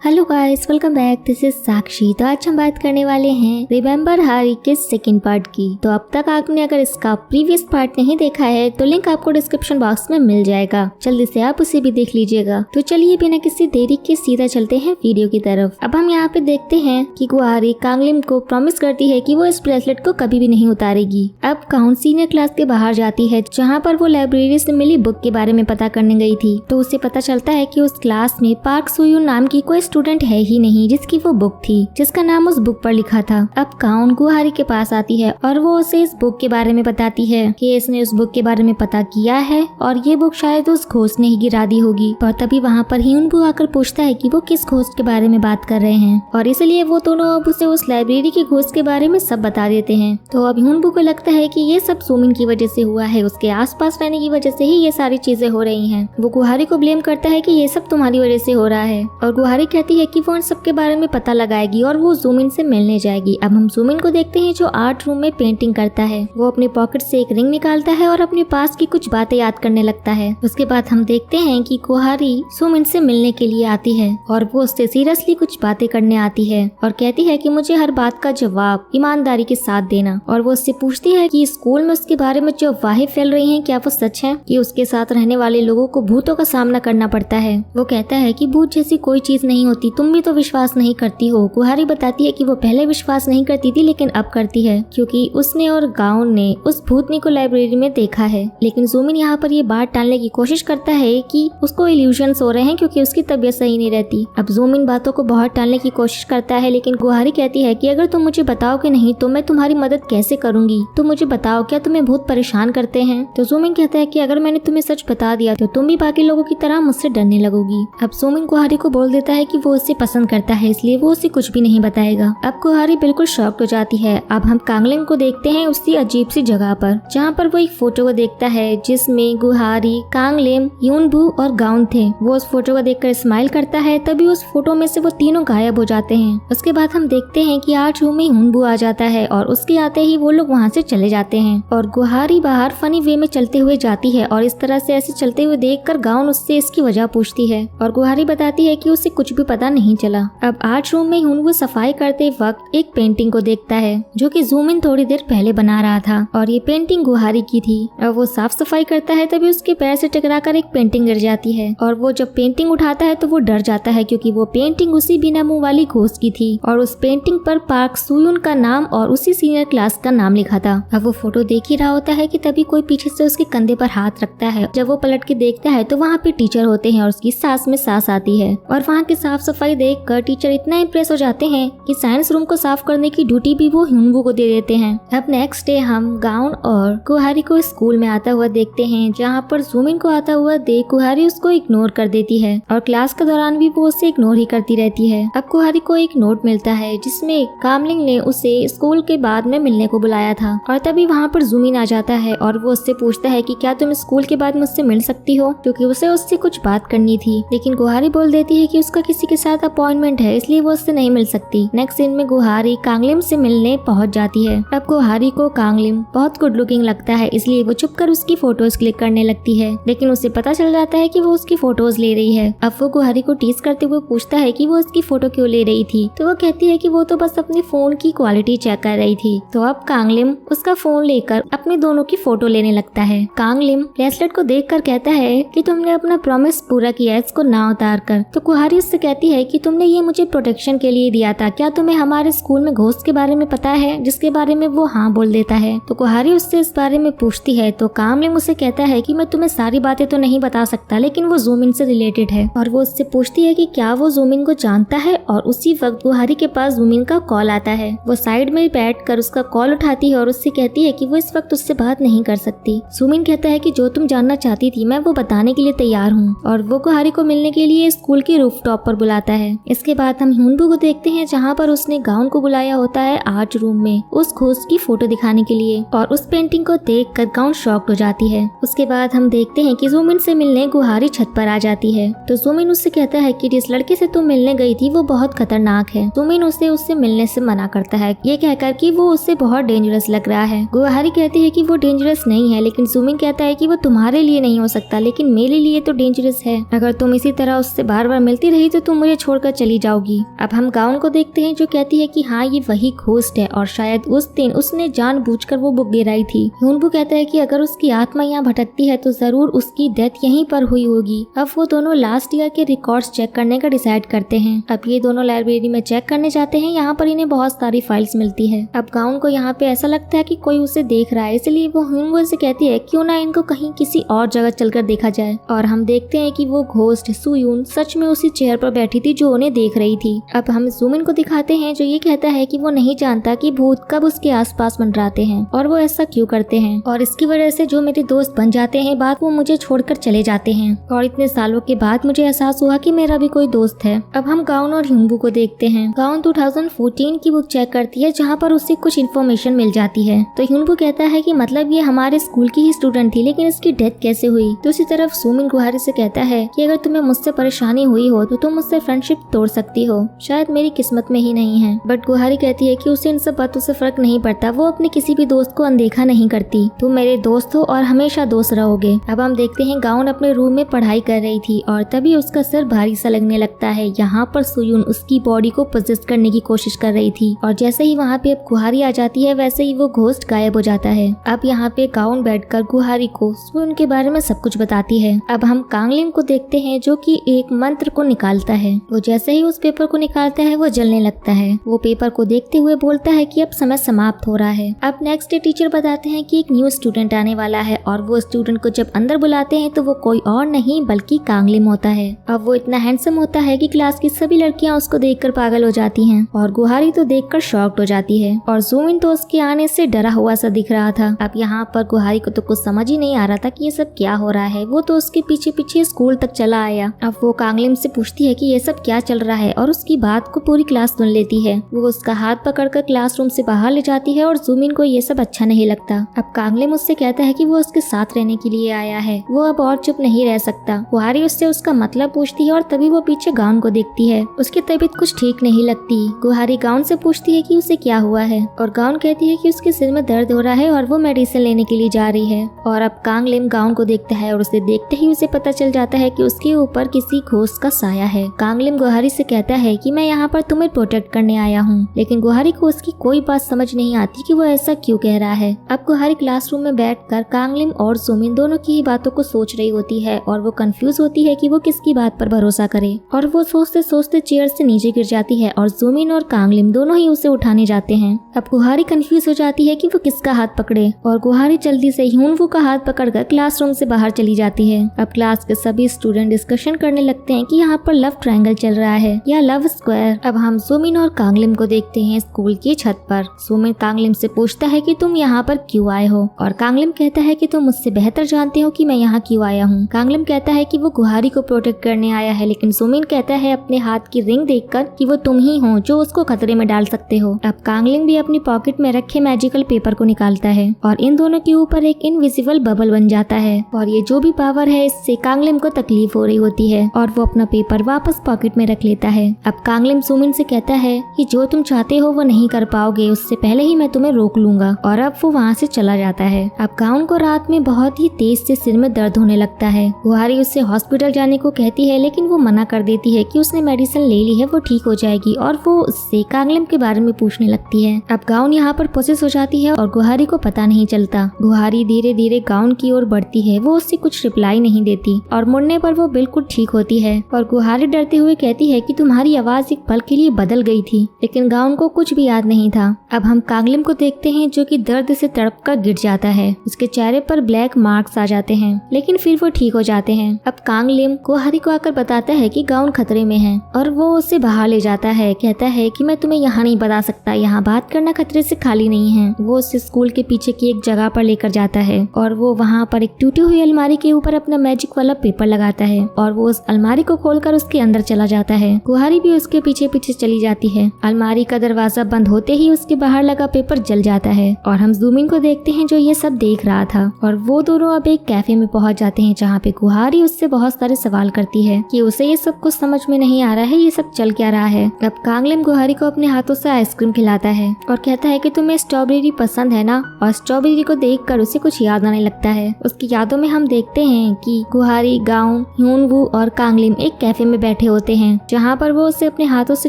Hello guys, welcome back. This is Sakshi. तो आज हम बात करने वाले हैं रिमेम्बर हारी के सेकंड पार्ट की। तो अब तक आपने अगर इसका प्रीवियस पार्ट नहीं देखा है तो लिंक आपको डिस्क्रिप्शन बॉक्स में मिल जाएगा, जल्दी से आप उसे भी देख लीजिएगा। तो चलिए बिना किसी देरी के सीधा चलते हैं वीडियो की तरफ। अब हम यहाँ पे देखते हैं कि गुहारी कांगलिम को प्रॉमिस करती है कि वो इस ब्रेसलेट को कभी भी नहीं उतारेगी। अब काउन सीनियर क्लास के बाहर जाती है, जहाँ पर वो लाइब्रेरी से मिली बुक के बारे में पता करने गई थी। तो उसे पता चलता है कि उस क्लास में पार्क सुयून नाम की कोई स्टूडेंट है ही नहीं जिसकी वो बुक थी, जिसका नाम उस बुक पर लिखा था। अब काउन गुहारी के पास आती है और वो उसे इस बुक के बारे में बताती है कि इसने उस बुक के बारे में पता किया है और ये बुक शायद उस घोस्ट ने ही गिरा दी होगी। और तभी वहाँ पर ह्यूनबू आकर पूछता है कि वो किस घोस्ट के बारे में बात कर रहे हैं, और इसलिए वो दोनों अब उसे उस लाइब्रेरी के घोस्ट के बारे में सब बता देते हैं। तो अब ह्यूनबू को लगता है कि ये सब सुमिन की वजह से हुआ है, उसके आसपास रहने की वजह से ही ये सारी चीजें हो रही हैं। वो गुहारी को ब्लेम करता है कि ये सब तुम्हारी वजह से हो रहा है, और गुहारी कहती है कि वो उन सब के बारे में पता लगाएगी और वो ज़ूमिन से मिलने जाएगी। अब हम ज़ूमिन को देखते हैं जो आर्ट रूम में पेंटिंग करता है। वो अपने पॉकेट से एक रिंग निकालता है और अपने पास की कुछ बातें याद करने लगता है। उसके बाद हम देखते हैं कि गुहारी ज़ूमिन से मिलने के लिए आती है और वो उससे सीरियसली कुछ बातें करने आती है और कहती है कि मुझे हर बात का जवाब ईमानदारी के साथ देना। और वो उससे पूछती है कि स्कूल में उसके बारे में जो अफवाहें फैल रही हैं क्या वो सच है, कि उसके साथ रहने वाले लोगों को भूतों का सामना करना पड़ता है। वो कहता है कि भूत जैसी कोई चीज नहीं होती, तुम भी तो विश्वास नहीं करती हो। गुहारी बताती है कि वो पहले विश्वास नहीं करती थी लेकिन अब करती है, क्योंकि उसने और गाउन ने उस भूतनी को लाइब्रेरी में देखा है। लेकिन ज़ूमिन यहाँ पर ये बात टालने की कोशिश करता है कि उसको इल्यूजन्स हो रहे हैं क्योंकि उसकी तबीयत सही नहीं रहती। अब ज़ूमिन बातों को बहुत टालने की कोशिश करता है, लेकिन गुहारी कहती है कि अगर तुम मुझे बताओगे नहीं तो मैं तुम्हारी मदद कैसे करूंगी। तुम मुझे बताओ, क्या तुम्हें भूत परेशान करते हैं? तो ज़ूमिन कहता है कि अगर मैंने तुम्हें सच बता दिया तो तुम भी बाकी लोगों की तरह मुझसे डरने लगोगी। अब ज़ूमिन गुहारी को बोल देता है कि वो उसे पसंद करता है, इसलिए वो उसे कुछ भी नहीं बताएगा। अब गुहारी बिल्कुल शॉक्ड हो जाती है। अब हम कांगलिम को देखते हैं उसी अजीब सी जगह पर, जहाँ पर वो एक फोटो को देखता है जिसमें गुहारी, कांगलिम, ह्यूनबू और गाउन थे। वो उस फोटो को देखकर स्माइल करता है, तभी उस फोटो में से वो तीनों गायब हो जाते हैं। उसके बाद हम देखते हैं कि आर्ट रूम में ह्यूनबू आ जाता है और उसके आते ही वो लोग वहाँ से चले जाते हैं और गुहारी बाहर फनी वे में चलते हुए जाती है और इस तरह से ऐसे चलते हुए देखकर गाउन उससे इसकी वजह पूछती है और गुहारी बताती है कि उसे कुछ भी पता नहीं चला। अब आर्ट रूम में ह्यूनबू सफाई करते वक्त एक पेंटिंग को देखता है जो कि ज़ूमिन थोड़ी देर पहले बना रहा था और ये पेंटिंग गुहारी की थी। अब वो साफ सफाई करता है, तभी उसके पैर से टकराकर एक पेंटिंग गिर जाती है और वो जब पेंटिंग उठाता है तो वो डर जाता है, क्योंकि वो पेंटिंग उसी बिना मुंह वाली घोस्ट की थी और उस पेंटिंग पर पार्क सुयून का नाम और उसी सीनियर क्लास का नाम लिखा था। अब वो फोटो देख ही रहा होता है कि तभी कोई पीछे से उसके कंधे पर हाथ रखता है। जब वो पलट के देखता है तो वहाँ पे टीचर होते हैं और उसकी सांस में सांस आती है और वहाँ की साफ सफाई देख कर टीचर इतना इम्प्रेस हो जाते हैं कि साइंस रूम को साफ करने की ड्यूटी भी वो ह्यूनबू को दे देते हैं। अब नेक्स्ट डे हम गाउन और गुहारी को स्कूल में आता हुआ देखते हैं, जहाँ पर ज़ूमिन को आता हुआ देख गुहारी उसको इग्नोर कर देती है और क्लास के दौरान भी वो उसे इग्नोर ही करती रहती है। अब गुहारी को एक नोट मिलता है जिसमें कामलिंग ने उसे स्कूल के बाद में मिलने को बुलाया था और तभी वहाँ पर ज़ूमिन आ जाता है और वो उससे पूछता है कि क्या तुम स्कूल के बाद मुझसे मिल सकती हो, क्योंकि उसे उससे कुछ बात करनी थी। लेकिन गुहारी बोल देती है कि उसका किसी के साथ अपॉइंटमेंट है, इसलिए वो उससे नहीं मिल सकती। नेक्स्ट सीन में गुहारी कांगलिम से मिलने पहुंच जाती है। अब गुहारी को कांगलिम बहुत गुड लुकिंग लगता है, इसलिए वो छुपकर उसकी फोटोज क्लिक करने लगती है, लेकिन उसे पता चल जाता है कि वो उसकी फोटोज ले रही है। अब वो गुहारी को टीज करते हुए पूछता है कि वो उसकी फोटो क्यों ले रही थी, तो वो कहती है कि वो तो बस अपने फोन की क्वालिटी चेक कर रही थी। तो अब कांगलिम उसका फोन लेकर अपने दोनों की फोटो लेने लगता है। कांगलिम ब्रेसलेट को देखकर कहता है कि तुमने अपना प्रॉमिस पूरा किया है इसको ना उतार कर। तो गुहारी उससे कहती है कि तुमने ये मुझे प्रोटेक्शन के लिए दिया था, क्या तुम्हें हमारे स्कूल में घोस्ट के बारे में पता है, जिसके बारे में वो हाँ बोल देता है। तो गुहारी उससे इस बारे में पूछती है तो कामलिंग उसे कहता है कि मैं तुम्हें सारी बातें तो नहीं बता सकता, लेकिन वो ज़ूमिन से रिलेटेड है। और वो उससे पूछती है कि क्या वो ज़ूमिन को जानता है, और उसी वक्त गुहारी के पास ज़ूमिन का कॉल आता है। वो साइड में बैठकर उसका कॉल उठाती है और उससे कहती है कि वो इस वक्त उससे बात नहीं कर सकती। ज़ूमिन कहता है कि जो तुम जानना चाहती थी मैं वो बताने के लिए तैयार हूँ, और वो गुहारी को मिलने के लिए स्कूल के रूफटॉप पर बुलाता है। इसके बाद हम ह्यूनबू को देखते हैं, जहाँ पर उसने गाउन को बुलाया होता है आर्ट रूम में उस घोस्ट की फोटो दिखाने के लिए, और उस पेंटिंग को देखकर गाउन शॉक्ड हो जाती है। उसके बाद हम देखते हैं कि ज़ूमिन से मिलने गुहारी छत पर आ जाती है। तो ज़ूमिन उससे कहता है कि जिस लड़के से तुम मिलने गई थी वो बहुत खतरनाक है। ज़ूमिन उससे मिलने से मना करता है, ये कहकर कि वो उससे बहुत डेंजरस लग रहा है। गुहारी कहती है कि वो डेंजरस नहीं है, लेकिन ज़ूमिन कहता है कि वो तुम्हारे लिए नहीं हो सकता, लेकिन मेरे लिए तो डेंजरस है। अगर तुम इसी तरह उससे बार बार मिलती रही तो तुम मुझे छोड़कर चली जाओगी। अब हम गाउन को देखते हैं जो कहती है कि हाँ ये वही घोस्ट है और शायद उस दिन उसने जानबूझकर वो बुक गिराई थी। ह्यूनबू कहता है कि अगर उसकी आत्मा यहाँ भटकती है तो जरूर उसकी डेथ यहीं पर हुई होगी। अब वो दोनों लास्ट ईयर के रिकॉर्ड्स चेक करने का डिसाइड करते हैं। अब ये दोनों लाइब्रेरी में चेक करने जाते हैं। यहाँ पर इन्हें बहुत सारी फाइल्स मिलती है। अब गाउन को यहाँ पे ऐसा लगता है कि कोई उसे देख रहा है, इसलिए वो ह्यूनबू से कहती है क्यों ना इनको कहीं किसी और जगह चलकर देखा जाए। और हम देखते हैं कि वो घोस्ट सुयून सच में उसी चेयर पर बैठी थी जो उन्हें देख रही थी। अब हम जूमिन को दिखाते हैं जो ये कहता है कि वो नहीं जानता कि भूत कब उसके आसपास मंडराते हैं और वो ऐसा क्यों करते हैं, और इसकी वजह से जो मेरे दोस्त बन जाते हैं बाद वो मुझे छोड़कर चले जाते हैं। और इतने सालों के बाद मुझे एहसास हुआ कि मेरा भी कोई दोस्त है। अब हम गाउन और ह्यूनबू को देखते हैं। गाउन 2014 की बुक चेक करती है जहाँ पर उसे कुछ इन्फॉर्मेशन मिल जाती है। तो ह्यूनबू कहता है कि मतलब ये हमारे स्कूल की ही स्टूडेंट थी, लेकिन इसकी डेथ कैसे हुई। दूसरी तरफ सुमिन गुहारी से कहता है कि अगर तुम्हें मुझसे परेशानी हुई हो तो तुम मुझसे फ्रेंडशिप तोड़ सकती हो, शायद मेरी किस्मत में ही नहीं है। बट गुहारी कहती है कि उसे इन सब बातों से फर्क नहीं पड़ता, वो अपने किसी भी दोस्त को अनदेखा नहीं करती। तुम मेरे दोस्त हो और हमेशा दोस्त रहोगे। अब हम देखते हैं गाउन अपने रूम में पढ़ाई कर रही थी और तभी उसका सर भारी सा लगने लगता है। यहाँ पर सुयून उसकी बॉडी को पोजेस करने की कोशिश कर रही थी और जैसे ही वहाँ पे अब गुहारी आ जाती है वैसे ही वो घोस्ट गायब हो जाता है। अब यहाँ पे गाउन बैठकर गुहारी को सुयून के बारे में सब कुछ बताती है। अब हम कांगलिम को देखते हैं जो कि एक मंत्र को निकालता है। वो जैसे ही उस पेपर को निकालता है वो जलने लगता है। वो पेपर को देखते हुए बोलता है कि अब समय समाप्त हो रहा है। अब नेक्स्ट डे टीचर बताते हैं कि एक न्यू स्टूडेंट आने वाला है और वो स्टूडेंट को जब अंदर बुलाते हैं तो वो कोई और नहीं बल्कि कांगलिम होता है। अब वो इतना हैंडसम होता है कि क्लास की सभी लड़कियां उसको देखकर पागल हो जाती हैं और गुहारी तो देखकर शॉक्ड हो जाती है और जूमिन तो उसके आने से डरा हुआ सा दिख रहा था। अब यहाँ पर गुहारी को तो कुछ समझ ही नहीं आ रहा था कि ये सब क्या हो रहा है। वो तो उसके पीछे पीछे स्कूल तक चला आया। अब वो कांगलिम से पूछती है कि ये सब क्या चल रहा है और उसकी बात को पूरी क्लास सुन लेती है। वो उसका हाथ पकड़कर क्लासरूम से बाहर ले जाती है और जूमिन को ये सब अच्छा नहीं लगता। अब कांगलिम उससे कहता है कि वो उसके साथ रहने के लिए आया है, वो अब और चुप नहीं रह सकता। गुहारी उससे उसका मतलब पूछती है और तभी वो पीछे गाउन को देखती है। उसकी तबीयत कुछ ठीक नहीं लगती। गुहारी गाउन से पूछती है कि उसे क्या हुआ है और गाउन कहती है कि उसके सिर में दर्द हो रहा है और वो मेडिसिन लेने के लिए जा रही है। और अब कांगलिम गाउन को देखता है और उसे देखते ही उसे पता चल जाता है कि उसके ऊपर किसी घोस्ट का साया है। कांगलिम गुहारी से कहता है कि मैं यहाँ पर तुम्हें प्रोटेक्ट करने आया हूँ, लेकिन गुहारी को उसकी कोई बात समझ नहीं आती कि वो ऐसा क्यों कह रहा है। अब गुहारी क्लासरूम में बैठकर कांगलिम और सुमिन दोनों की ही बातों को सोच रही होती है और वो कंफ्यूज होती है कि वो किसकी बात पर भरोसा करे। और वो सोचते सोचते चेयर से नीचे गिर जाती है और सुमिन और कांगलिम दोनों ही उसे उठाने जाते हैं। अब गुहारी कंफ्यूज हो जाती है कि वो किसका हाथ पकड़े और गुहारी जल्दी से ह्यूनवू का हाथ पकड़कर क्लासरूम से बाहर चली जाती है। अब क्लास के सभी स्टूडेंट डिस्कशन करने लगते हैं कि यहाँ पर लव ट्रायंगल चल रहा है या लव स्क्वायर। अब हम सुमिन और कांगलिम को देखते हैं स्कूल की छत पर। सुमिन कांगलिम से पूछता है कि तुम यहाँ पर क्यों आए हो और कांगलिम कहता है कि तुम मुझसे बेहतर जानते हो कि मैं यहाँ क्यों आया हूँ। कांगलिम कहता है कि वो गुहारी को प्रोटेक्ट करने आया है, लेकिन सुमिन कहता है अपने हाथ की रिंग देखकर कि वो तुम ही हो जो उसको खतरे में डाल सकते हो। अब कांगलिम भी अपनी पॉकेट में रखे मैजिकल पेपर को निकालता है और इन दोनों के ऊपर एक इनविजिबल बबल बन जाता है और ये जो भी पावर है इससे कांगलिम को तकलीफ हो रही होती है और वो अपना पेपर वापस पॉकेट में रख लेता है। अब कांगलिम सुमिन से कहता है कि जो तुम चाहते हो वो नहीं कर पाओगे, उससे पहले ही मैं तुम्हें रोक लूंगा और अब वो वहाँ से चला जाता है। अब गाउन को रात में बहुत ही तेज से सिर में दर्द होने लगता है। गुहारी उससे हॉस्पिटल जाने को कहती है, लेकिन वो मना कर देती है कि उसने मेडिसिन ले ली है, वो ठीक हो जाएगी और वो उससे कांगलिम के बारे में पूछने लगती है। अब गाउन यहाँ पर पोसेस हो जाती है और गुहारी को पता नहीं चलता। गुहारी धीरे धीरे गाउन की ओर बढ़ती है, वो उससे कुछ रिप्लाई नहीं देती और मुड़ने पर वो बिल्कुल ठीक होती है और गुहारी डरते हुए कहती है कि तुम्हारी आवाज एक पल के लिए बदल गई थी, लेकिन गाउन को कुछ भी याद नहीं था। अब हम कांगलिम को देखते हैं जो कि दर्द से तड़प कर गिर जाता है। उसके चेहरे पर ब्लैक मार्क्स आ जाते हैं, लेकिन फिर वो ठीक हो जाते हैं। अब कांगलिम गुहारी को आकर बताता है कि गाउन खतरे में है और वो उसे बाहर ले जाता है। कहता है कि मैं तुम्हें यहाँ नहीं बता सकता, यहाँ बात करना खतरे से खाली नहीं है। वो उसे स्कूल के पीछे की एक जगह पर लेकर जाता है और वो वहाँ पर एक टूटी हुई अलमारी के ऊपर अपना मैजिक वाला पेपर लगाता है और वो उस अलमारी को खोलकर उसके अंदर चला जाता है। गुहारी भी उसके पीछे पीछे चली जाती है। अलमारी का दरवाजा बंद होते ही उसके बाहर लगा पेपर जल जाता है और हम जूमिन को देखते हैं जो ये सब देख रहा था और वो दोनों अब एक कैफे में पहुंच जाते हैं जहाँ पे गुहारी उससे बहुत सारे सवाल करती है कि उसे ये सब कुछ समझ में नहीं आ रहा है, ये सब चल क्या रहा है। अब कांगलिम गुहारी को अपने हाथों से आइसक्रीम खिलाता है और कहता है कि तुम्हें स्ट्रॉबेरी पसंद है ना, और स्ट्रॉबेरी को देखकर उसे कुछ याद आने लगता है। उसकी यादों में हम देखते हैं कि गुहारी, गाउन, ह्यूनवू और कांगलिम एक कैफे में बैठे बैठे होते हैं, जहाँ पर वो उसे अपने हाथों से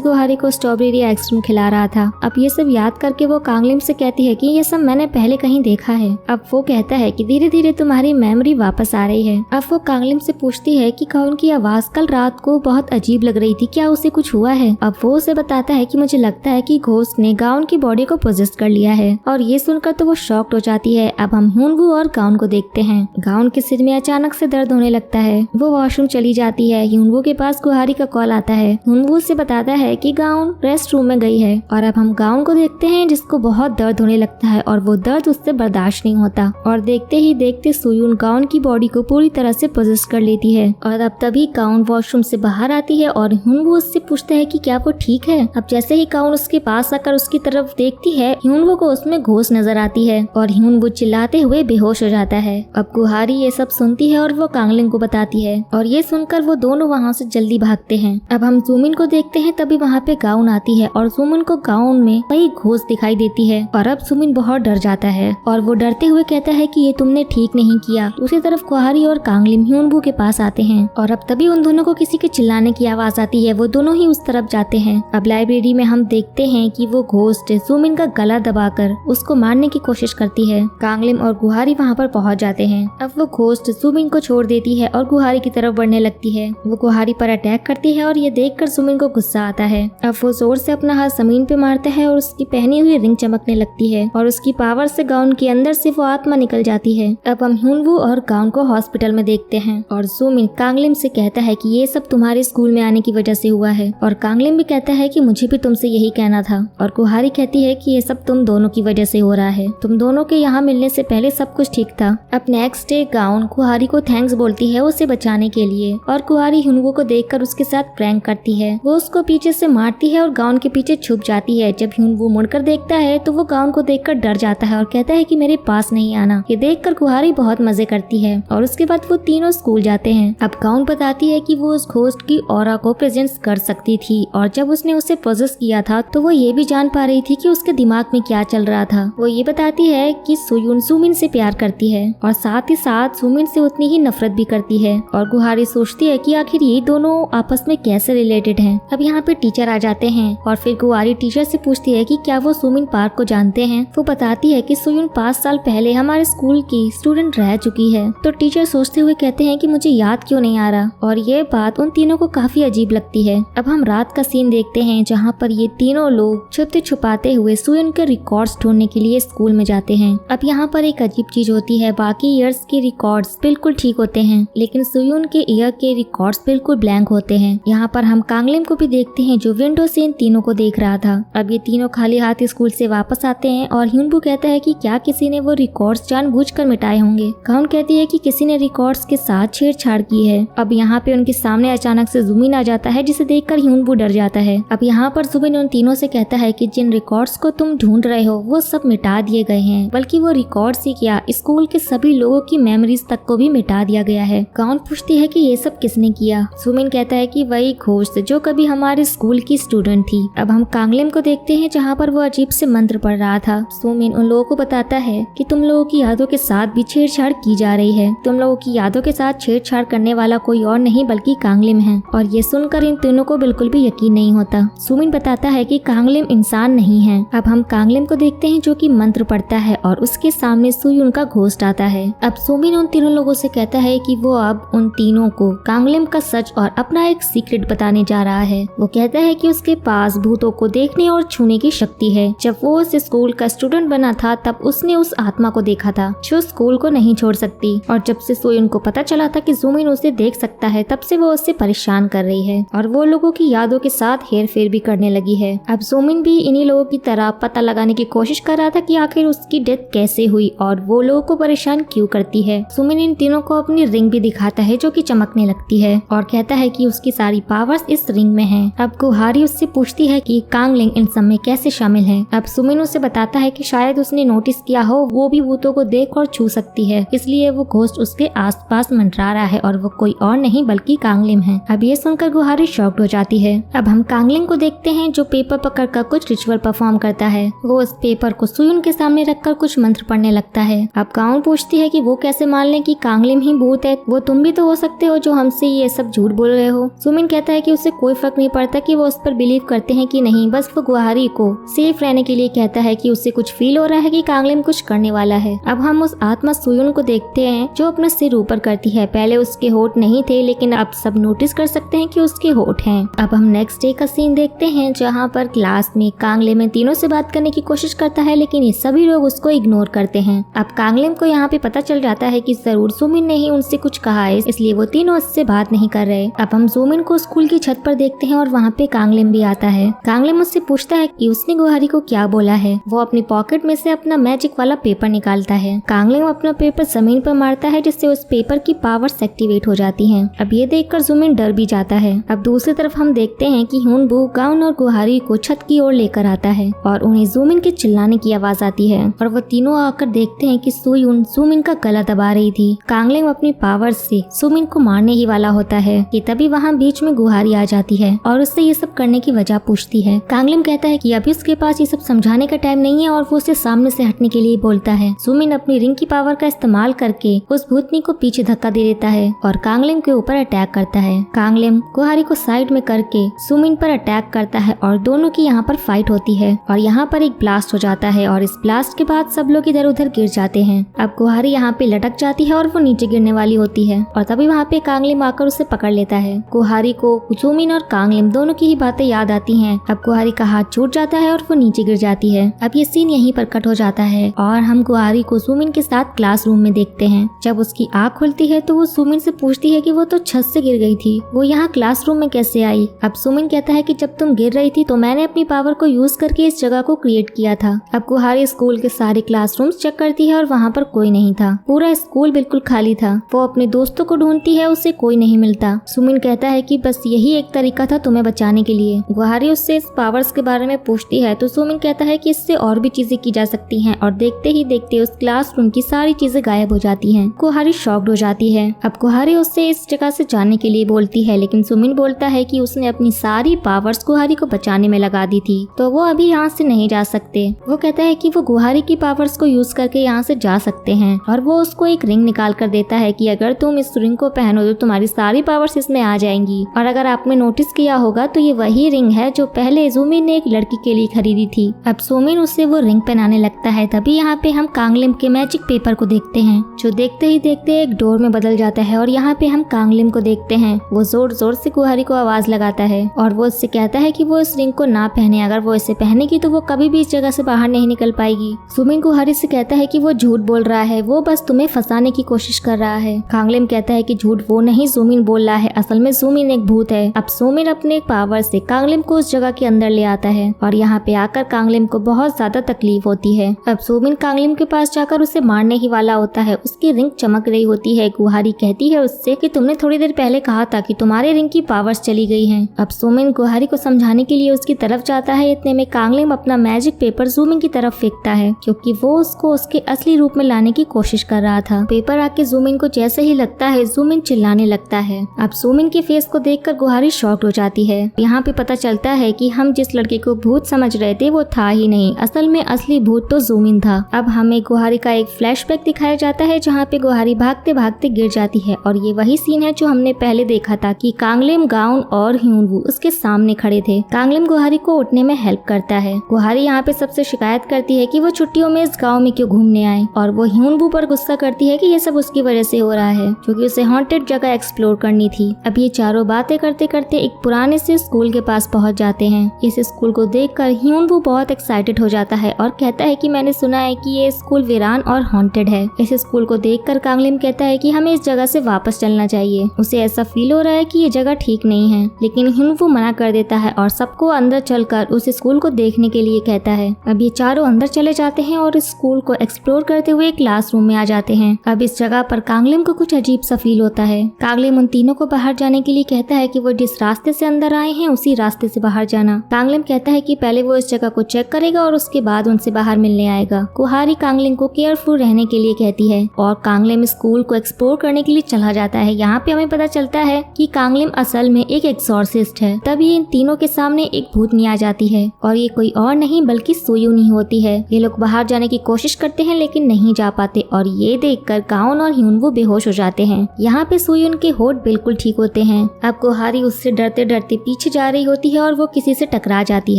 गुहारी को स्ट्रॉबेरी आइसक्रीम खिला रहा था। अब ये सब याद करके वो कांगलिम से कहती है कि ये सब मैंने पहले कहीं देखा है। अब वो कहता है कि धीरे धीरे तुम्हारी मेमोरी वापस आ रही है। अब वो कांगलिम से पूछती है कि कौन की आवाज कल रात को बहुत अजीब लग रही थी, क्या उसे कुछ हुआ है। अब वो उसे बताता है कि मुझे लगता है कि घोस्ट ने गाउन की बॉडी को पोजेस कर लिया है। और ये सुनकर तो वो शॉक्ड हो जाती है। अब हम ह्यूनवू और गाउन को देखते हैं। गाउन के सिर में अचानक से दर्द होने लगता है। वो वॉशरूम चली जाती है। ह्यूनवू के पास गुहारी का कॉल आता है। ह्यूनवू से बताता है कि गाउन रेस्ट रूम में गई है। और अब हम गाउन को देखते हैं जिसको बहुत दर्द होने लगता है और वो दर्द उससे बर्दाश्त नहीं होता। और देखते ही देखते सुयून गाउन की बॉडी को पूरी तरह से पोजेस कर लेती है। और अब तभी गाउन वॉशरूम से बाहर आती है और ह्यूनवू उससे पूछता है कि क्या वो ठीक है। अब जैसे ही गाउन उसके पास आकर उसकी तरफ देखती है, ह्यूनवू को उसमें घोस्ट नजर आती है और ह्यूनवू चिल्लाते हुए बेहोश हो जाता है। अब गुहारी ये सब सुनती है और वो कांगलिंग को बताती है और ये सुनकर वो दोनों वहाँ से जल्दी भागते हैं। अब हम जूमिन को देखते हैं, तभी वहाँ पे गाउन आती है और जूमिन को गाउन में कई घोस्ट दिखाई देती है। और अब जूमिन बहुत डर जाता है और वो डरते हुए कहता है कि ये तुमने ठीक नहीं किया। दूसरी तरफ गुहारी और कांगलिंग ह्यूनवू के पास आते हैं और अब तभी उन दोनों को किसी के चिल्लाने की आवाज आती है। वो दोनों ही उस तरफ जाते हैं। अब लाइब्रेरी में हम देखते हैं कि वो घोस्ट जूमिन का गला दबाकर उसको मारने की कोशिश करती है। कांगलिंग और गुहारी वहाँ पर पहुँच जाते हैं। अब वो घोस्ट जूमिन को छोड़ देती है और गुहारी की तरफ बढ़ने लगती है। वो गुहारी पर अटैक करती है और ये देखकर जूमिन को गुस्सा आता है। अब वो जोर से अपना हाथ जमीन पे मारता है और उसकी पहनी हुई रिंग चमकने लगती है और उसकी पावर से गाउन के अंदर से वो आत्मा निकल जाती है। अब हम ह्यूनवू और गाउन को हॉस्पिटल में देखते हैं और जूमिन कांगलिंग से कहता है कि ये सब तुम्हारे स्कूल में आने की वजह से हुआ है। और कांगलिंग भी कहता है कि मुझे भी तुमसे यही कहना था। और गुहारी कहती है कि ये सब तुम दोनों की वजह से हो रहा है। तुम दोनों के यहाँ मिलने से पहले सब कुछ ठीक था। अब नेक्स्ट डे गाउन गुहारी को थैंक्स बोलती है उसे बचाने के लिए और गुहारी ह्यूनवू को देखकर उसके साथ प्रैंक करती है। वो उसको पीछे से मारती है और गाउन के पीछे छुप जाती है। जब ह्यूनवू मुड़कर देखता है तो वो गाउन को देखकर डर जाता है और कहता है कि मेरे पास नहीं आना। ये देखकर गुहारी बहुत मजे करती है और उसके बाद वो तीनों स्कूल जाते हैं। अब गाउन बताती है कि वो उस घोस्ट की ऑरा को प्रेजेंस कर सकती थी और जब उसने उसे पोजेस किया था तो वो ये भी जान पा रही थी कि उसके दिमाग में क्या चल रहा था। वो ये बताती है कि सुयून जूमिन से प्यार करती है और साथ ही साथ जूमिन से उतनी ही नफरत भी करती है। और गुहारी सोचती है कि आखिर ये दोनों आपस में कैसे रिलेटेड हैं। अब यहाँ पे टीचर आ जाते हैं और फिर गुहारी टीचर से पूछती है कि क्या वो सुमिन पार्क को जानते हैं। वो बताती है कि सुयून 5 साल पहले हमारे स्कूल की स्टूडेंट रह चुकी है। तो टीचर सोचते हुए कहते हैं कि मुझे याद क्यों नहीं आ रहा। और ये बात उन तीनों को काफी अजीब लगती है। अब हम रात का सीन देखते हैं जहाँ पर ये तीनों लोग छुपते छुपाते हुए सुयून के रिकॉर्ड्स ढूंढने के लिए स्कूल में जाते हैं। अब यहाँ पर एक अजीब चीज होती है, बाकी ईयर्स के रिकॉर्ड्स बिल्कुल ठीक होते हैं लेकिन सुयून के ईयर के रिकॉर्ड्स बिल्कुल ब्लैंक होते हैं। यहाँ पर हम कांगलिम को भी देखते हैं जो विंडो से इन तीनों को देख रहा था। अब ये तीनों खाली हाथ स्कूल से वापस आते हैं और ह्यूनवू कहता है कि क्या किसी ने वो रिकॉर्ड्स जानबूझकर मिटाए होंगे। काउन कहती है कि किसी ने रिकॉर्ड्स के साथ छेड़छाड़ की है। अब यहाँ पे उनके सामने अचानक से जूमिन आ जाता है जिसे देखकर ह्यूनवू डर जाता है। अब यहाँ पर जूमिन उन तीनों से कहता है कि जिन रिकॉर्ड्स को तुम ढूंढ रहे हो वो सब मिटा दिए गए हैं, बल्कि वो रिकॉर्ड्स ही क्या स्कूल के सभी लोगों की मेमोरीज तक को भी मिटा दिया गया है। काउन पूछती है कि ये सब किसने किया। जूमिन कहता है कि वही घोस्ट जो कभी हमारे स्कूल की स्टूडेंट थी। अब हम कांगलिम को देखते हैं जहाँ पर वो अजीब से मंत्र पढ़ रहा था। जूमिन उन लोगों को बताता है कि तुम लोगों की यादों के साथ भी छेड़छाड़ की जा रही है। तुम लोगों की यादों के साथ छेड़छाड़ करने वाला कोई और नहीं बल्कि कांगलिम है। और ये सुनकर इन तीनों को बिल्कुल भी यकीन नहीं होता। जूमिन बताता है कि कांगलिम इंसान नहीं है। अब हम कांगलिम को देखते हैं जो कि मंत्र पढ़ता है और उसके सामने सुयून का घोस्ट आता है। अब जूमिन उन तीनों लोगों से कहता है कि वो अब उन तीनों को कांगलिम का सच और अपना एक सीक्रेट बताने जा रहा है। वो कहता है कि उसके पास भूतों को देखने और छूने की शक्ति है। जब वो उस स्कूल का स्टूडेंट बना था तब उसने उस आत्मा को देखा था जो स्कूल को नहीं छोड़ सकती। और जब से सुयून को पता चला था कि जूमिन उसे देख सकता है तब से वो उससे परेशान कर रही है और वो लोगों की यादों के साथ हेर फेर भी करने लगी है। अब जूमिन भी इन्हीं लोगों की तरह पता लगाने की कोशिश कर रहा था कि आखिर उसकी डेथ कैसे हुई और वो लोगों को परेशान क्यों करती है। जूमिन इन तीनों को अपनी रिंग भी दिखाता है जो कि चमकने लगती है और कहता है कि उसकी सारी पावर्स इस रिंग में हैं। अब गुहारी उससे पूछती है कि कांगलिंग इन सब में कैसे शामिल है। अब जूमिन उसे बताता है कि शायद उसने नोटिस किया हो वो भी भूतों को देख और छू सकती है, इसलिए वो घोस्ट उसके आसपास मंडरा रहा है और वो कोई और नहीं बल्कि कांगलिम है। अब ये सुनकर गुहारी शॉक्ड हो जाती है। अब हम कांगलिंग को देखते हैं जो पेपर पकड़कर कुछ रिचुअल परफॉर्म करता है। वो उस पेपर को सुयून के सामने रखकर कुछ मंत्र पढ़ने लगता है। अब काउन पूछती है कि वो कैसे मान ले कि कांगलिम ही भूत है। वो तुम भी तो हो सकते हो जो हमसे ये सब झूठ बोल रहे हो। हो। सुमिन कहता है कि उसे कोई फर्क नहीं पड़ता कि वो उस पर बिलीव करते हैं कि नहीं, बस वो गुहारी को सेफ रहने के लिए कहता है कि उसे कुछ फील हो रहा है कि कांगलिम कुछ करने वाला है। अब हम उस आत्मा सुयुन को देखते हैं जो अपना सिर ऊपर करती है। पहले उसके होठ नहीं थे, लेकिन अब सब नोटिस कर सकते हैं कि उसके होठ हैं। अब हम नेक्स्ट डे का सीन देखते हैं जहाँ पर क्लास में कांगलिम तीनों से बात करने की कोशिश करता है, लेकिन ये सभी लोग उसको इग्नोर करते हैं। अब कांगलिम को यहाँ पे पता चल जाता है कि जरूर सुमिन ने ही उनसे कुछ कहा है, इसलिए वो तीनों उससे बात नहीं कर रहे। अब हम सुमिन को स्कूल की छत पर देखते हैं और वहाँ पे कांगलिम भी आता है। कांगलिम उससे पूछता है कि उसने गुहारी को क्या बोला है। वो अपनी पॉकेट में से अपना मैजिक वाला पेपर निकालता है। कांगलिम अपना पेपर जमीन पर मारता है, जिससे उस पेपर की पावर्स एक्टिवेट हो जाती हैं। अब ये देखकर सुमिन डर भी जाता है। अब दूसरी तरफ हम देखते हैं कि ह्यूनबू गाउन और गुहारी को छत की ओर लेकर आता है और उन्हें सुमिन के चिल्लाने की आवाज आती है और वो तीनों आकर देखते हैं कि सुयुन सुमिन का गला दबा रही थी। कांगलिम अपनी पावर्स से सुमिन को मारने ही वाला होता है कि तभी वहाँ बीच में गुहारी आ जाती है और उससे ये सब करने की वजह पूछती है। कांगलिम कहता है कि अभी उसके पास ये सब समझाने का टाइम नहीं है और वो उसे सामने से हटने के लिए बोलता है। सुमिन अपनी रिंग की पावर का इस्तेमाल करके उस भूतनी को पीछे धक्का दे देता है और कांगलिम के ऊपर अटैक करता है। कांगलिम गुहारी को साइड में करके सुमिन पर अटैक करता है और दोनों की यहाँ पर फाइट होती है और यहाँ पर एक ब्लास्ट हो जाता है और इस ब्लास्ट के बाद सब लोग इधर उधर गिर जाते हैं। अब गुहारी यहाँ पे लटक जाती है और वो नीचे गिरने वाली होती है और तभी वहाँ पे कांगलिम आकर उसे पकड़ लेता है। गुहारी को सुमिन और कांगलिम दोनों की ही बातें याद आती हैं। अब गुहारी का हाथ छूट जाता है और वो नीचे गिर जाती है। अब ये सीन यहीं पर कट हो जाता है और हम गुहारी को सुमिन के साथ क्लासरूम में देखते हैं। जब उसकी आँख खुलती है तो वो सुमिन से पूछती है कि वो तो छत से गिर गई थी, वो यहाँ क्लासरूम में कैसे आई। अब सुमिन कहता है कि जब तुम गिर रही थी तो मैंने अपनी पावर को यूज करके इस जगह को क्रिएट किया था। अब गुहारी स्कूल के सारे क्लासरूम्स चेक करती है और वहाँ पर कोई नहीं था। पूरा स्कूल बिल्कुल खाली था। वो अपने दोस्तों को ढूंढती है, उसे कोई नहीं मिलता। सुमिन कहता है कि बस यही एक तरीका था तुम्हें बचाने के लिए। गुहारी उससे इस पावर्स के बारे में पूछती है तो सुमिन कहता है कि इससे और भी चीजें की जा सकती हैं और देखते ही देखते उस क्लासरूम की सारी चीजें गायब हो जाती हैं। गुहारी शॉक्ड हो जाती है। अब गुहारी उससे इस जगह से जाने के लिए बोलती है, लेकिन सुमिन बोलता है कि उसने अपनी सारी पावर्स गुहारी को बचाने में लगा दी थी तो वो अभी यहाँ से नहीं जा सकते। वो कहता है कि वो गुहारी की पावर्स को यूज करके यहाँ से जा सकते हैं और वो उसको एक रिंग निकाल कर देता है कि अगर तुम इस रिंग को पहनो तो तुम्हारी सारी पावर्स इसमें आ जाएंगी। और अगर आपने नोटिस किया होगा तो ये वही रिंग है जो पहले सुमिन ने एक लड़की के लिए खरीदी थी। अब सुमिन उससे वो रिंग पहनाने लगता है। तभी यहाँ पे हम कांगलिम के मैजिक पेपर को देखते हैं जो देखते ही देखते एक डोर में बदल जाता है और यहाँ पे हम कांगलिम को देखते हैं। वो जोर जोर से गुहारी को आवाज लगाता है और वो उससे कहता है कि वो इस रिंग को ना पहने, अगर वो इसे पहनेगी तो वो कभी भी इस जगह से बाहर नहीं निकल पाएगी। सुमिन गुहारी से कहता है कि वो झूठ बोल रहा है, वो बस तुम्हें फंसाने की कोशिश कर रहा है। कांगलिम कहता है कि झूठ वो नहीं सुमिन बोल रहा है, असल में सुमिन एक भूत है। अब सुमिन अपने पावर से कांगलिम को उस जगह के अंदर ले आता है और यहाँ पे आकर कांगलिम को बहुत ज्यादा तकलीफ होती है। अब सुमिन कांगलिम के पास जाकर उसे मारने ही वाला होता है। उसकी रिंग चमक रही होती है। गुहारी कहती है उससे कि तुमने थोड़ी देर पहले कहा था कि तुम्हारे रिंग की पावर्स चली गई हैं। अब सुमिन गुहारी को समझाने के लिए उसकी तरफ जाता है। इतने में कांगलिम अपना मैजिक पेपर सुमिन की तरफ फेंकता है क्योंकि वो उसको उसके असली रूप में लाने की कोशिश कर रहा था। पेपर आके सुमिन को जैसे ही लगता है सुमिन चिल्लाने लगता है। अब सुमिन के फेस को देखकर गुहारी शॉक्ड हो जाती है। यहाँ पे पता चलता है कि हम जिस लड़के को भूत समझ रहे थे वो था ही नहीं, असल में असली भूत तो सुमिन था। अब हमें गुहारी का एक फ्लैशबैक दिखाया जाता है जहाँ पे गुहारी भागते भागते गिर जाती है और ये वही सीन है जो हमने पहले देखा था कि कांगलिम गाउन और ह्यूनवू उसके सामने खड़े थे। कांगलिम गुहारी को उठने में हेल्प करता है। गुहारी यहाँ पे सबसे शिकायत करती है कि वो छुट्टियों में इस गांव में क्यों घूमने आए और वो ह्यूनवू पर गुस्सा करती है कि ये सब उसकी वजह से हो रहा है क्योंकि उसे हॉन्टेड जगह एक्सप्लोर करनी थी। अब ये चारों बातें करते करते एक पुराने से स्कूल के पास पहुंच जाते हैं। इस स्कूल को देखकर ह्यूनवू बहुत एक्साइटेड हो जाता है और कहता है कि मैंने सुना है कि ये स्कूल वीरान और हॉन्टेड है। इस स्कूल को देखकर कांगलिम कहता है कि हमें इस जगह से वापस चलना चाहिए। उसे ऐसा फील हो रहा है कि ये जगह ठीक नहीं है, लेकिन ह्यूनवू मना कर देता है और सबको अंदर चलकर उस स्कूल को देखने के लिए कहता है। अब ये चारों अंदर चले जाते हैं और इस स्कूल को एक्सप्लोर करते हुए क्लासरूम में आ जाते हैं। अब इस जगह पर कांगलिम को कुछ अजीब सा फील होता है। कांगलिम उन तीनों को बाहर जाने के लिए कहता है कि वो जिस रास्ते से अंदर आए हैं उसी रास्ते से बाहर जाना। कांगलिम कहता है कि पहले वो इस जगह को चेक करेगा और उसके बाद उनसे बाहर मिलने आएगा। गुहारी कांगलिम को केयरफुल रहने के लिए कहती है और कांगलिम स्कूल को एक्सप्लोर करने के लिए चला जाता है। यहाँ पे हमें पता चलता है कि कांगलिम असल में एक एक्सॉर्सिस्ट है। तभी इन तीनों के सामने एक भूतनी आ जाती है और ये कोई और नहीं बल्कि सुयुन ही होती है। ये लोग बाहर जाने की कोशिश करते हैं लेकिन नहीं जा पाते और ये देखकर गाउन और ह्यूनवू बेहोश हो जाते हैं। यहाँ पे सुयुन के होठ बिल्कुल ठीक होते हैं। अब गुहारी उससे डरते डरते पीछे जा रही होती है और वो किसी से टकरा जाती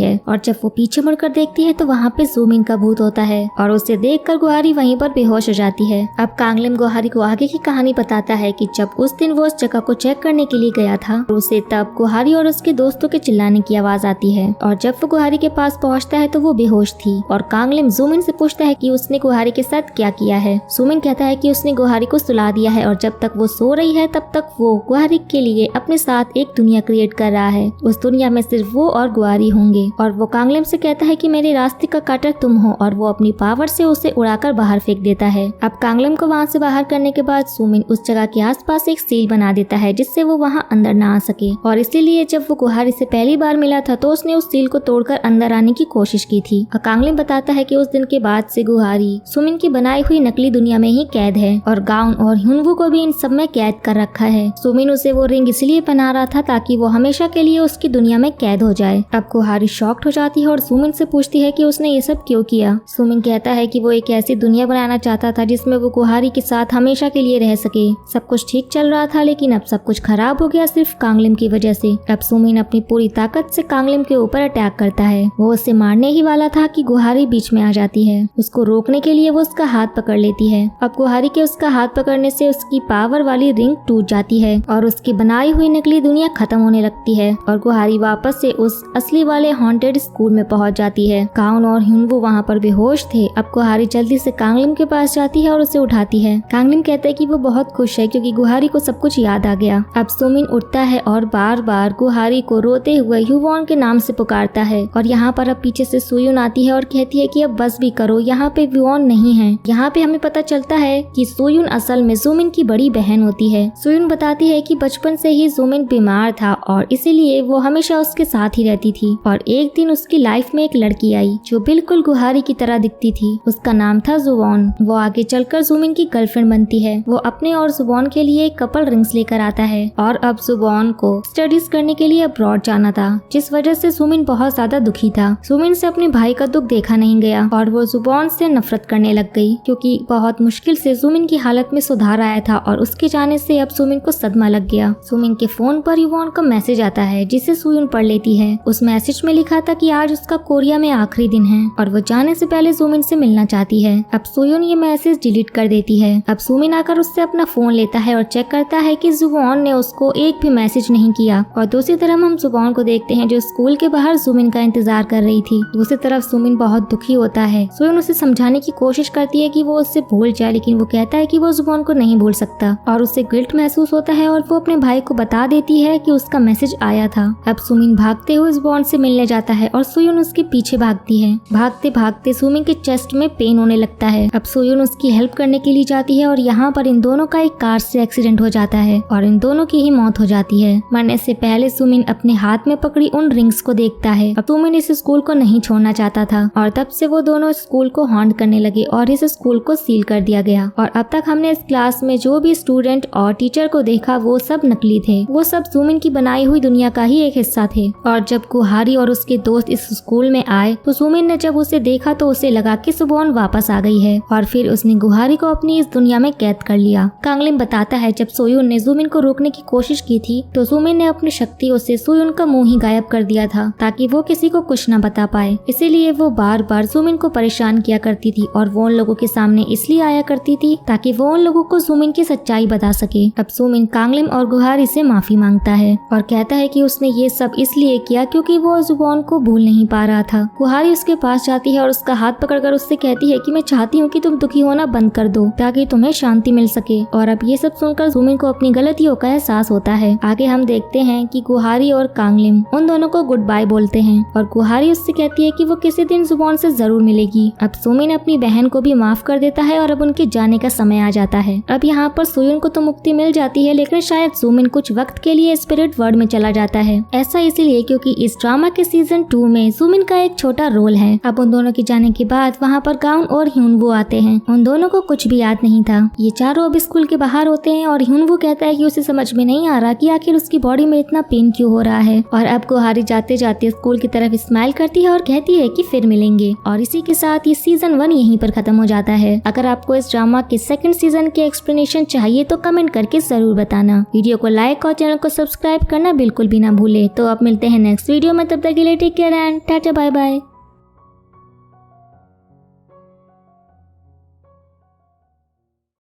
है और जब वो पीछे मुड़कर देखती है तो वहाँ पे ज़ूमिन का भूत होता है और उसे देखकर गुहारी वहीं पर बेहोश हो जाती है। अब कांगलिम गुहारी को आगे की कहानी बताता है कि जब उस दिन वो उस जगह को चेक करने के लिए गया था उसे तब गुहारी और उसके दोस्तों के चिल्लाने की आवाज आती है और जब वो गुहारी के पास पहुँचता है तो वो बेहोश थी और कांगलिम ज़ूमिन से पूछता है कि उसने गुहारी के साथ क्या किया है। ज़ूमिन कहता है कि उसने गुहारी को सुला दिया है और जब तक वो सो रही है तब तक वो गुहारी के लिए अपने साथ एक दुनिया क्रिएट कर रहा है। उस दुनिया में सिर्फ वो और गुहारी होंगे और वो कांगलिम से कहता है कि मेरे रास्ते का काटा तुम हो और वो अपनी पावर से उसे उड़ाकर बाहर फेंक देता है। अब कांगलिम को वहाँ से बाहर करने के बाद ज़ूमिन उस जगह के आसपास एक सील बना देता है जिससे वो वहाँ अंदर ना आ सके और इसीलिए जब वो गुहारी से पहली बार मिला था तो उसने उस सील को तोड़कर अंदर आने की कोशिश की थी। कांगलिम बताता है कि उस दिन के बाद से गुहारी ज़ूमिन की बनाई हुई नकली दुनिया में ही कैद है और गाउन और ह्युनवू को भी इन सब में कैद कर रखा है। ज़ूमिन उसे वो रिंग इसलिए पहना रहा था ताकि वो हमेशा के लिए उसकी दुनिया में कैद हो जाए। अब गुहारी शॉक्ड हो जाती है और ज़ूमिन से पूछती है कि उसने ये सब क्यों किया। ज़ूमिन कहता है कि वो एक ऐसी दुनिया बनाना चाहता था जिसमें वो गुहारी के साथ हमेशा के लिए रह सके। सब कुछ ठीक चल रहा था लेकिन अब सब कुछ खराब हो गया सिर्फ कांगलिम की वजह से। अब ज़ूमिन अपनी पूरी ताकत से कांगलिम के ऊपर अटैक करता है। वो उसे मारने ही वाला था कि गुहारी बीच में आ जाती है। उसको रोकने के लिए वो उसका हाथ पकड़ लेती है। अब गुहारी के उसका हाथ पकड़ने से उसकी पावर वाली रिंग टूट जाती है और उसकी बनाई हुई नकली दुनिया खत्म होने लगती है और गुहारी वापस से उस असली वाले हॉन्टेड स्कूल में पहुंच जाती है। गाउन और ह्युनवू वहाँ पर बेहोश थे। अब गुहारी जल्दी से कांगलिम के पास जाती है और उसे उठाती है। कांगलिम कहता है कि वो बहुत खुश है क्योंकि गुहारी को सब कुछ याद आ गया। अब ज़ूमिन उठता है और बार बार गुहारी को रोते हुए ह्यूवॉन के नाम से पुकारता है और यहाँ पर अब पीछे से सुयुन आती है और कहती है कि अब बस भी करो, यहाँ पे ह्यूवॉन नहीं है। यहाँ पे हमें पता चलता है कि सुयुन असल में ज़ूमिन की बड़ी बहन होती है। सुयुन बताती है कि बचपन से ही ज़ूमिन बीमार था और इसीलिए वो हमेशा उसके साथ ही रहती थी और एक दिन उसकी लाइफ में एक लड़की आई जो बिल्कुल गुहारी की तरह दिखती थी। उसका नाम था जुवॉन। वो आगे चलकर ज़ूमिन की गर्लफ्रेंड बनती है। वो अपने और जुवॉन के लिए एक कपल रिंग्स लेकर आता है और अब जुवॉन को स्टडीज करने के लिए अब्रॉड जाना था जिस वजह से ज़ूमिन बहुत ज्यादा दुखी था। ज़ूमिन से अपने भाई का दुख देखा नहीं गया और वो जुवॉन से नफरत करने लग गई क्योंकि बहुत मुश्किल से ज़ूमिन की हालत में सुधार आया था और उसके जाने से अब ज़ूमिन को सदमा लग गया। ज़ूमिन के फोन पर ह्यूवॉन का मैसेज आता है जिसे सुयुन पढ़ लेती है। उस मैसेज में लिखा था कि आज उसका कोरिया में आखिरी दिन है और वो जाने से पहले ज़ूमिन से मिलना चाहती है। अब सुयुन ये मैसेज डिलीट कर देती है। अब ज़ूमिन आकर उससे अपना फोन लेता है और चेक करता है कि जुवॉन ने उसको एक भी मैसेज नहीं किया और दूसरी तरफ हम जुवॉन को देखते हैं जो स्कूल के बाहर ज़ूमिन का इंतजार कर रही थी। दूसरी तरफ ज़ूमिन बहुत दुखी होता है। सुयुन उसे समझाने की कोशिश करती है कि वो उससे भूल जाए लेकिन वो कहता है कि वो जुवॉन को नहीं भूल सकता और उसे गिल्ट महसूस होता है और वो अपने भाई को बता देती है कि उसका मैसेज आया था। अब ज़ूमिन भागते हुए जुवॉन से मिलने जाता है और सुयुन उसके पीछे भागती है। भागते भागते ज़ूमिन के चेस्ट में पेन होने लगता है। अब सुयुन उसकी हेल्प करने के लिए जाती है और यहाँ पर इन दोनों का एक कार से एक्सीडेंट हो जाता है और इन दोनों की ही मौत हो जाती है। मरने से पहले ज़ूमिन अपने हाथ में पकड़ी उन रिंग्स को देखता है। अब ज़ूमिन इस स्कूल को नहीं छोड़ना चाहता था और तब से वो दोनों स्कूल को हॉन्ट करने लगे और इस स्कूल को सील कर दिया गया। और अब तक हमने इस क्लास में जो भी स्टूडेंट और टीचर को देखा वो सब नकली थे। वो सब ज़ूमिन की बनाई हुई दुनिया का ही एक हिस्सा थे। और जब गुहारी और उसके दोस्त इस स्कूल में आए तो ज़ूमिन ने जब उसे देखा तो उसे लगा कि जुवॉन वापस आ गई है और फिर उसने गुहारी को अपनी इस दुनिया में कैद कर लिया। कांगलिम बताता है जब सुयुन ने ज़ूमिन को रोकने की कोशिश की थी तो ज़ूमिन ने अपनी शक्तियों से सुयुन का मुंह ही गायब कर दिया था ताकि वो किसी को कुछ न बता पाए। इसीलिए वो बार बार ज़ूमिन को परेशान किया करती थी और वो उन लोगों के सामने इसलिए आया करती थी ताकि वो उन लोगों को ज़ूमिन की सच्चाई बता सके। अब ज़ूमिन कांगलिम और गुहारी से माफी मांगता है और कहता है कि उसने ये सब इसलिए किया क्योंकि वो जुवॉन को भूल नहीं पा रहा था। गुहारी उसके पास जाती है और उसका हाथ पकड़कर उससे कहती है कि मैं चाहती हूँ कि तुम दुखी होना बंद कर दो ताकि तुम्हें शांति मिल सके। और अब ये सब सुनकर ज़ूमिन को अपनी गलतियों का एहसास होता है। आगे हम देखते हैं कि गुहारी और कांगलिम उन दोनों को गुड बाय बोलते हैं और गुहारी उससे कहती है कि वो किसी दिन जुवॉन से जरूर मिलेगी। अब ज़ूमिन अपनी बहन को भी माफ कर देता है और अब उनके जाने का समय आ जाता है। अब यहाँ पर सुयुन को तो मुक्ति मिल जाती है लेकिन शायद ज़ूमिन कुछ वक्त के लिए स्पिरिट वर्ल्ड में चला जाता है। ऐसा इसीलिए क्योंकि इस ड्रामा के सीजन 2 में ज़ूमिन का एक छोटा रोल है। अब उन दोनों के जाने के बाद वहाँ पर गाउन और ह्युनवू आते हैं। उन दोनों को कुछ भी याद नहीं था। ये चारों अब स्कूल के बाहर होते हैं और ह्युनवू कहता है कि उसे समझ में नहीं आ रहा कि आखिर उसकी बॉडी में इतना पेन क्यों हो रहा है। और अब गुहारी जाते जाते स्कूल की तरफ स्माइल करती है और कहती है कि फिर मिलेंगे। और इसी के साथ ये सीजन 1 यहीं पर खत्म हो जाता है। अगर आपको इस ड्रामा के सेकंड सीजन के एक्सप्लेनेशन चाहिए तो कमेंट करके जरूर बताना। वीडियो को लाइक और चैनल को सब्सक्राइब करना बिल्कुल भी ना भूले। तो अब मिलते हैं नेक्स्ट वीडियो में, तब तक के लिए take care and tata bye bye.